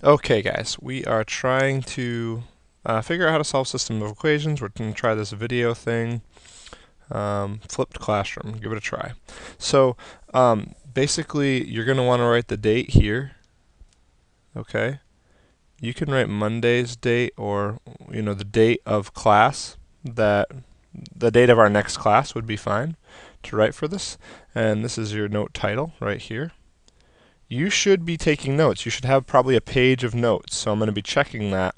Okay, guys, we are trying to figure out how to solve system of equations. We're going to try this video thing, flipped classroom. Give it a try. So, basically, you're going to want to write the date here. Okay, you can write Monday's date, or the date of class. That the date of our next class would be fine to write for this. And this is your note title right here. You should be taking notes. You should have probably a page of notes. So I'm going to be checking that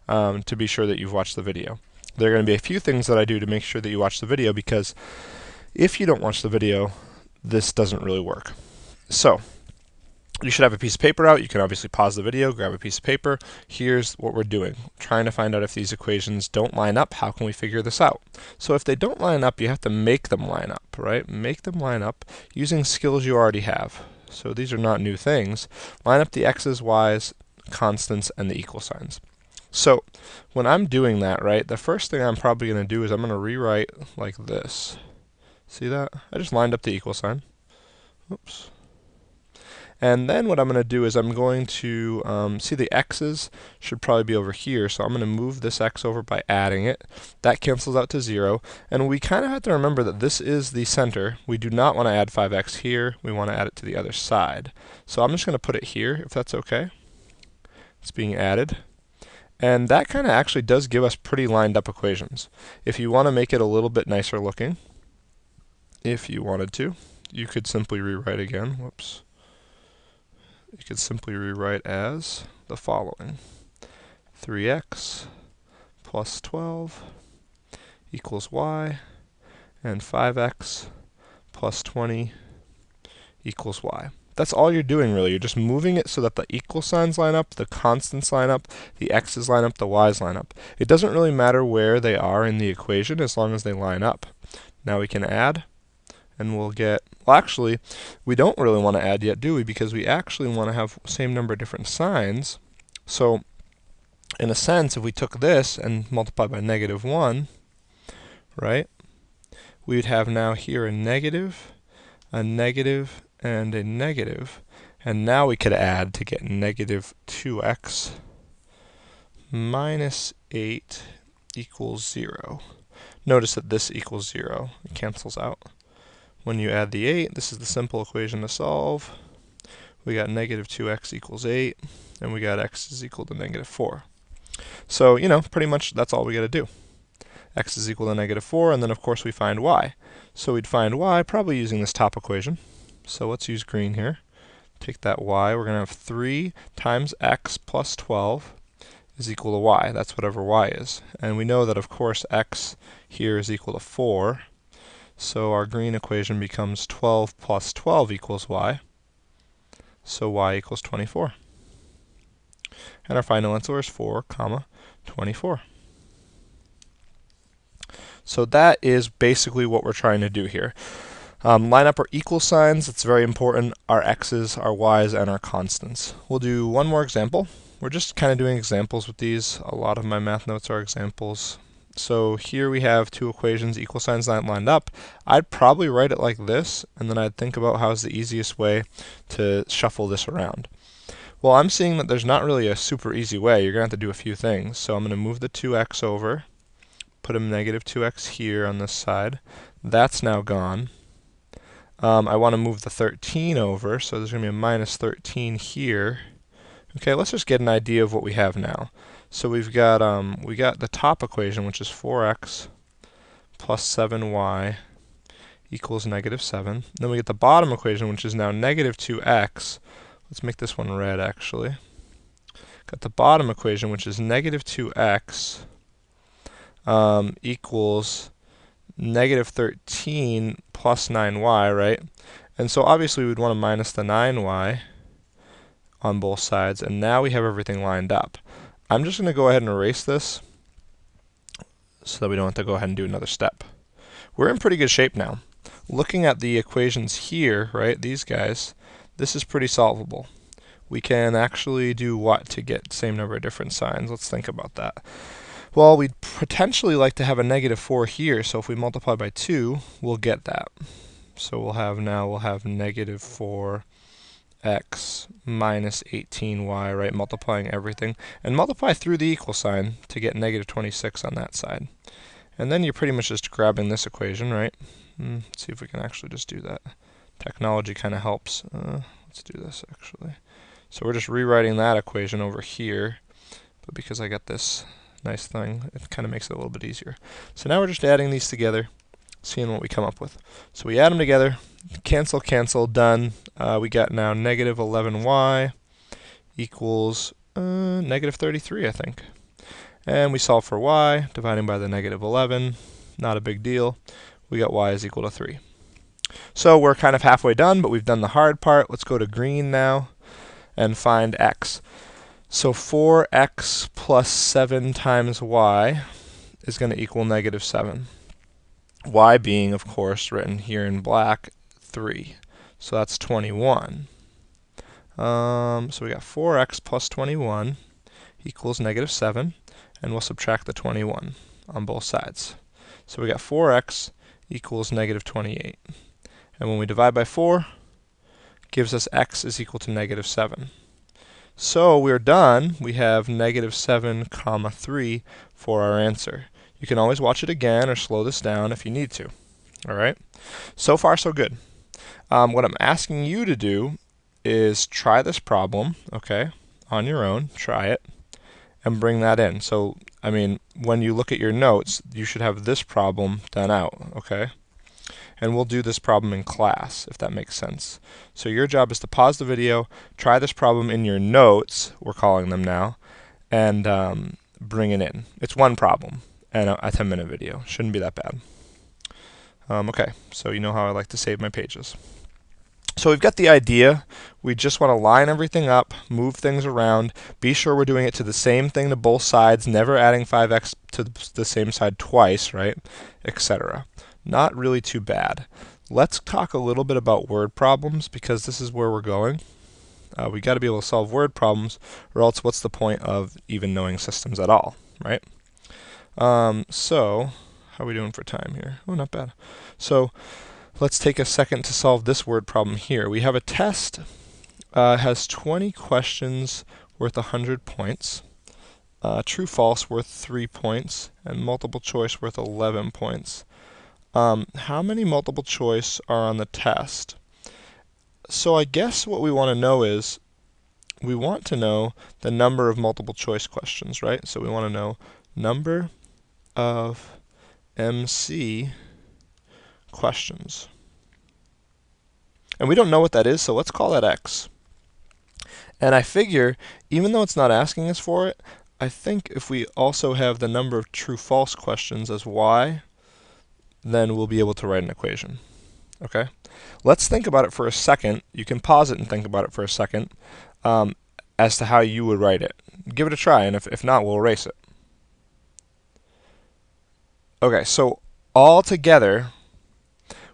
to be sure that you've watched the video. There are going to be a few things that I do to make sure that you watch the video, because if you don't watch the video, this doesn't really work. So you should have a piece of paper out. You can obviously pause the video, grab a piece of paper. Here's what we're doing. Trying to find out if these equations don't line up. How can we figure this out? So if they don't line up, you have to make them line up, right? Make them line up using skills you already have. So these are not new things. Line up the x's, y's, constants, and the equal signs. So when I'm doing that, right, the first thing I'm probably going to do is I'm going to rewrite like this. See that? I just lined up the equal sign. Oops. And then what I'm going to do is I'm going to see the x's should probably be over here, so I'm going to move this x over by adding it. That cancels out to 0, and we kind of have to remember that this is the center. We do not want to add 5x here. We want to add it to the other side. So I'm just going to put it here, if that's okay. It's being added. And that kind of actually does give us pretty lined up equations. If you want to make it a little bit nicer looking, if you wanted to, you could simply rewrite again. Whoops. You could simply rewrite as the following. 3x plus 12 equals y, and 5x plus 20 equals y. That's all you're doing, really. You're just moving it so that the equal signs line up, the constants line up, the x's line up, the y's line up. It doesn't really matter where they are in the equation as long as they line up. Now we can add, and we'll get, well, actually, we don't really want to add yet, do we? Because we actually want to have the same number of different signs. So, in a sense, if we took this and multiplied by -1, right, we'd have now here a negative, and a negative. And now we could add to get negative 2x minus 8 equals 0. Notice that this equals 0. It cancels out. When you add the 8, this is the simple equation to solve. We got negative 2x equals 8, and we got x is equal to negative 4. So, pretty much that's all we got to do. X is equal to negative 4, and then of course we find y. So we'd find y probably using this top equation. So let's use green here. Take that y. We're going to have 3 times x plus 12 is equal to y. That's whatever y is. And we know that, of course, x here is equal to 4. So our green equation becomes 12 plus 12 equals y. So y equals 24. And our final answer is 4, 24. So that is basically what we're trying to do here. Line up our equal signs. It's very important. Our x's, our y's, and our constants. We'll do one more example. We're just kind of doing examples with these. A lot of my math notes are examples. So here we have two equations, equal signs not lined up. I'd probably write it like this, and then I'd think about how's the easiest way to shuffle this around. Well, I'm seeing that there's not really a super easy way. You're going to have to do a few things. So I'm going to move the 2x over, put a negative 2x here on this side. That's now gone. I want to move the 13 over, so there's going to be a minus 13 here. Okay, let's just get an idea of what we have now. So we got the top equation, which is 4x plus 7y equals negative 7. Then we get the bottom equation, which is now negative 2x. Let's make this one red, actually. Got the bottom equation, which is negative 2x equals negative 13 plus 9y, right? And so obviously we'd want to minus the 9y on both sides, and now we have everything lined up. I'm just going to go ahead and erase this so that we don't have to go ahead and do another step. We're in pretty good shape now. Looking at the equations here, right, these guys, this is pretty solvable. We can actually do what to get the same number of different signs? Let's think about that. Well, we'd potentially like to have a negative 4 here, so if we multiply by 2, we'll get that. So we'll have negative 4 x minus 18y, right? Multiplying everything. And multiply through the equal sign to get negative 26 on that side. And then you're pretty much just grabbing this equation, right? Let's see if we can actually just do that. Technology kind of helps. Let's do this, actually. So we're just rewriting that equation over here. But because I got this nice thing, it kind of makes it a little bit easier. So now we're just adding these together, seeing what we come up with. So we add them together, cancel, cancel, done. We got now negative 11y equals negative 33, I think. And we solve for y, dividing by the negative 11. Not a big deal. We got y is equal to 3. So we're kind of halfway done, but we've done the hard part. Let's go to green now and find x. So 4x plus 7 times y is going to equal negative 7. Y being, of course, written here in black, 3. So that's 21. So we got 4x plus 21 equals negative 7. And we'll subtract the 21 on both sides. So we got 4x equals negative 28. And when we divide by 4, gives us x is equal to negative 7. So we're done. We have negative 7 comma 3 for our answer. You can always watch it again or slow this down if you need to. All right? So far, so good. What I'm asking you to do is try this problem, okay, on your own. Try it. And bring that in. So, I mean, when you look at your notes, you should have this problem done out, okay? And we'll do this problem in class, if that makes sense. So your job is to pause the video, try this problem in your notes, we're calling them now, and bring it in. It's one problem and a 10-minute video. Shouldn't be that bad. Okay, so you know how I like to save my pages. So we've got the idea. We just want to line everything up, move things around, be sure we're doing it to the same thing to both sides, never adding 5x to the same side twice, right, etc. Not really too bad. Let's talk a little bit about word problems because this is where we're going. We got to be able to solve word problems, or else what's the point of even knowing systems at all, right? So how are we doing for time here? Oh, not bad. So let's take a second to solve this word problem here. We have a test. Has 20 questions worth 100 points, true false worth 3 points, and multiple choice worth 11 points. How many multiple choice are on the test? So I guess what we want to know is, we want to know the number of multiple choice questions, right? So we want to know number of MC questions. And we don't know what that is, so let's call that x. And I figure, even though it's not asking us for it, I think if we also have the number of true-false questions as y, then we'll be able to write an equation. Okay? Let's think about it for a second. You can pause it and think about it for a second as to how you would write it. Give it a try, and if not, we'll erase it. Okay, so all together,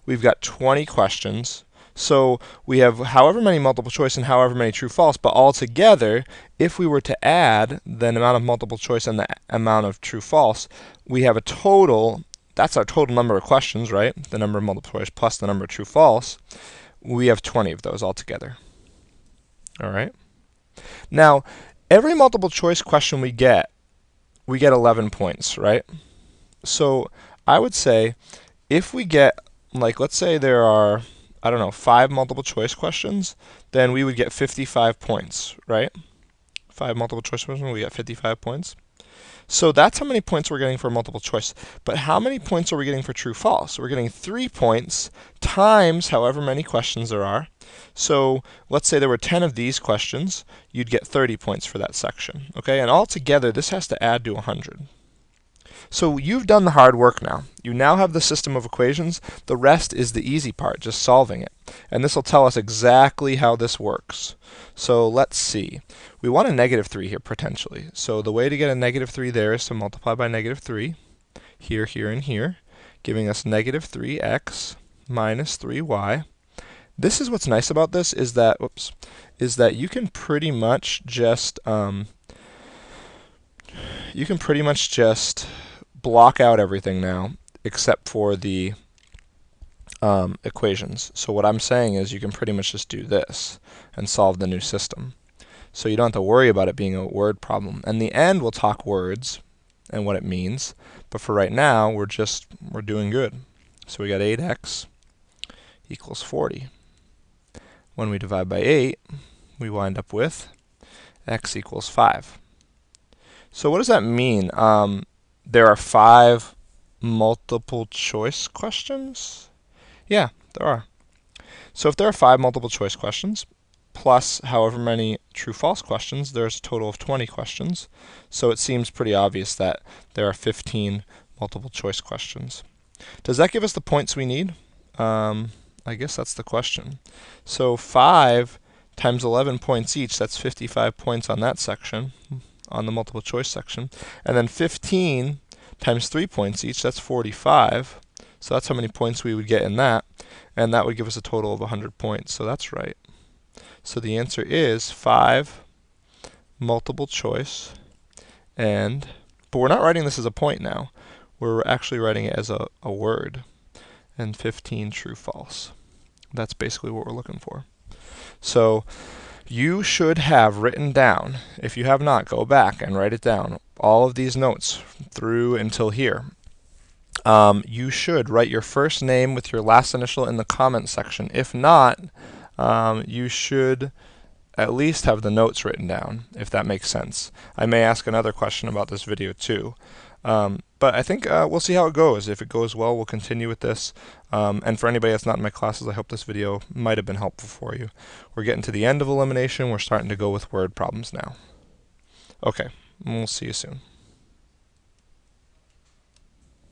we've got 20 questions. So we have however many multiple choice and however many true false, but all together, if we were to add the amount of multiple choice and the amount of true false, we have a total, that's our total number of questions, right? The number of multiple choice plus the number of true false. We have 20 of those all together. All right? Now, every multiple choice question we get 11 points, right? So I would say if we get, like, let's say there are, I don't know, 5 multiple choice questions, then we would get 55 points, right? 5 multiple choice questions, we get 55 points. So that's how many points we're getting for multiple choice. But how many points are we getting for true false? We're getting 3 points times however many questions there are. So let's say there were 10 of these questions, you'd get 30 points for that section. Okay, and altogether this has to add to 100. So you've done the hard work now. You now have the system of equations. The rest is the easy part, just solving it. And this will tell us exactly how this works. So let's see. We want a negative 3 here potentially. So the way to get a negative 3 there is to multiply by negative 3 here, here, and here, giving us negative 3x minus 3y. This is what's nice about this is that, you can pretty much just block out everything now, except for the equations. So what I'm saying is you can pretty much just do this and solve the new system. So you don't have to worry about it being a word problem. In the end, we'll talk words and what it means. But for right now, we're doing good. So we got 8x equals 40. When we divide by 8, we wind up with x equals 5. So what does that mean? There are 5 multiple choice questions? Yeah, there are. So if there are 5 multiple choice questions, plus however many true-false questions, there's a total of 20 questions. So it seems pretty obvious that there are 15 multiple choice questions. Does that give us the points we need? I guess that's the question. So 5 times 11 points each, that's 55 points on that section, on the multiple choice section. And then 15 times 3 points each, that's 45. So that's how many points we would get in that. And that would give us a total of 100 points. So that's right. So the answer is 5 multiple choice. But we're not writing this as a point now. We're actually writing it as a word. And 15 true false. That's basically what we're looking for. So you should have written down, if you have not, go back and write it down, all of these notes through until here. You should write your first name with your last initial in the comment section. If not, you should at least have the notes written down, if that makes sense. I may ask another question about this video too. But I think we'll see how it goes. If it goes well, we'll continue with this. And for anybody that's not in my classes, I hope this video might have been helpful for you. We're getting to the end of elimination. We're starting to go with word problems now. Okay, we'll see you soon.